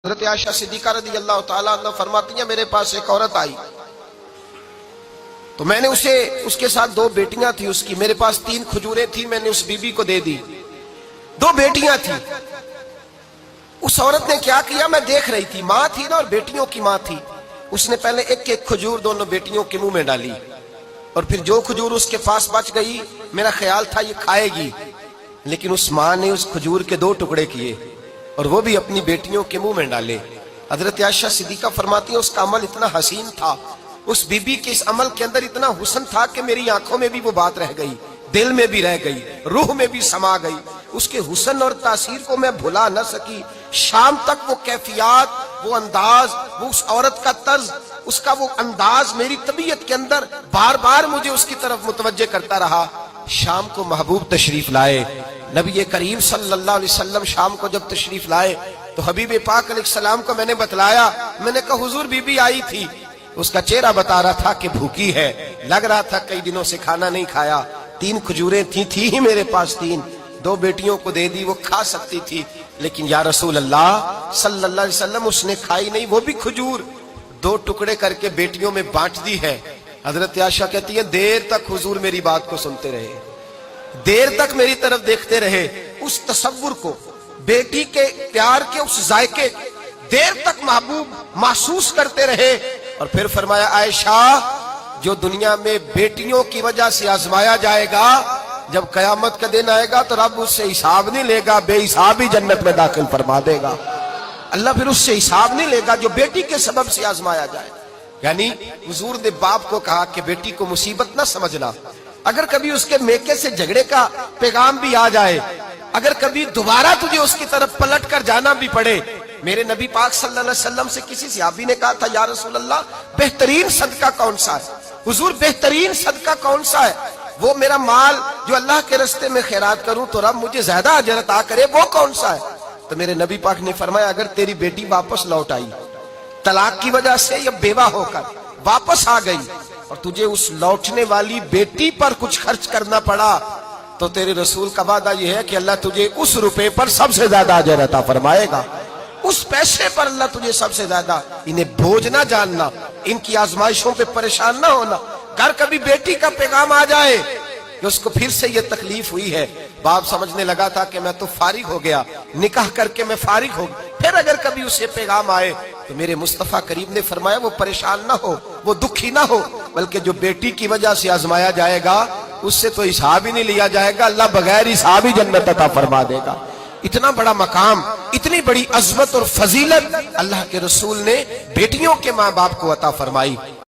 حضرت عائشہ صدیقہ رضی اللہ تعالیٰ عنہ فرماتی ہیں میرے پاس ایک عورت آئی تو میں نے اس کے ساتھ 2 بیٹیاں تھی اس کی، میرے پاس 3 کھجوریں تھی، میں نے اس بی بی کو دے دی، 2 بیٹیاں تھی۔ اس عورت نے کیا کیا، میں دیکھ رہی تھی، ماں تھی نا اور بیٹیوں کی ماں تھی، اس نے پہلے ایک ایک کھجور دونوں بیٹیوں کے منہ میں ڈالی اور پھر جو کھجور اس کے پاس بچ گئی میرا خیال تھا یہ کھائے گی، لیکن اس ماں نے اس کھجور کے 2 ٹکڑے کیے اور وہ بھی اپنی بیٹیوں کے منہ میں ڈالے۔ حضرت عائشہ صدیقہ فرماتی ہیں اس کا عمل اتنا حسین تھا، اس بی بی کے اس عمل کے اندر اتنا حسن تھا کہ میری آنکھوں میں بھی وہ بات رہ گئی، دل میں بھی رہ گئی، روح میں بھی سما گئی، اس کے حسن اور تاثیر کو میں بھلا نہ سکی۔ شام تک وہ کیفیات، وہ انداز، وہ اس عورت کا طرز، اس کا وہ انداز میری طبیعت کے اندر بار بار مجھے اس کی طرف متوجہ کرتا رہا۔ شام کو محبوب تشریف لائے، نبی کریم صلی اللہ علیہ وسلم شام کو جب تشریف لائے تو حبیب پاک علیہ السلام کو میں نے بتلایا، میں نے کہا حضور بی بی آئی تھی، اس کا چہرہ بتا رہا تھا کہ بھوکی ہے، لگ رہا تھا کئی دنوں سے کھانا نہیں کھایا، 3 کھجوریں تھی ہی میرے پاس 3، 2 بیٹیوں کو دے دی، وہ کھا سکتی تھی، لیکن یا رسول اللہ صلی اللہ علیہ وسلم اس نے کھائی نہیں، وہ بھی کھجور 2 ٹکڑے کر کے بیٹیوں میں بانٹ دی ہے۔ حضرت عائشہ کہتی ہے دیر تک حضور میری بات کو سنتے رہے، دیر تک میری طرف دیکھتے رہے، اس تصور کو، بیٹی کے پیار کے اس ذائقے دیر تک محبوب محسوس کرتے رہے، اور پھر فرمایا عائشہ جو دنیا میں بیٹیوں کی وجہ سے آزمایا جائے گا، جب قیامت کا دن آئے گا تو رب اس سے حساب نہیں لے گا، بے حساب ہی جنت میں داخل فرما دے گا۔ اللہ پھر اس سے حساب نہیں لے گا جو بیٹی کے سبب سے آزمایا جائے۔ یعنی حضور نے باپ کو کہا کہ بیٹی کو مصیبت نہ سمجھنا، اگر کبھی اس کے میکے سے جھگڑے کا پیغام بھی آ جائے، اگر کبھی دوبارہ تجھے اس کی طرف پلٹ کر جانا بھی پڑے، میرے نبی پاک صلی اللہ علیہ وسلم سے کسی صحابی نے کہا تھا یا رسول اللہ بہترین صدقہ کون سا ہے؟ حضور بہترین صدقہ کون سا ہے؟ وہ میرا مال جو اللہ کے راستے میں خیرات کروں تو رب مجھے زیادہ اجر عطا کرے، وہ کون سا ہے؟ تو میرے نبی پاک نے فرمایا اگر تیری بیٹی واپس لوٹ آئی، طلاق کی وجہ سے یا بیوہ ہو کر واپس آ گئی، اور تجھے اس لوٹنے والی بیٹی پر کچھ خرچ کرنا پڑا، تو تیرے رسول کا وعدہ یہ ہے کہ اللہ تجھے اس روپے پر سب سے زیادہ اجر عطا فرمائے گا، اس پیسے پر اللہ تجھے سب سے زیادہ۔ انہیں بوجھ نہ جاننا، ان کی آزمائشوں پہ پریشان نہ ہونا۔ اگر کبھی بیٹی کا پیغام آ جائے کہ اس کو پھر سے یہ تکلیف ہوئی ہے، باپ سمجھنے لگا تھا کہ میں تو فارغ ہو گیا، نکاح کر کے میں فارغ ہو گیا، پھر اگر کبھی اسے پیغام آئے تو میرے مصطفیٰ کریم نے فرمایا وہ پریشان نہ ہو، وہ دکھی نہ ہو، بلکہ جو بیٹی کی وجہ سے آزمایا جائے گا اس سے تو حساب ہی نہیں لیا جائے گا، اللہ بغیر حساب ہی جنت عطا فرما دے گا۔ اتنا بڑا مقام، اتنی بڑی عظمت اور فضیلت اللہ کے رسول نے بیٹیوں کے ماں باپ کو عطا فرمائی۔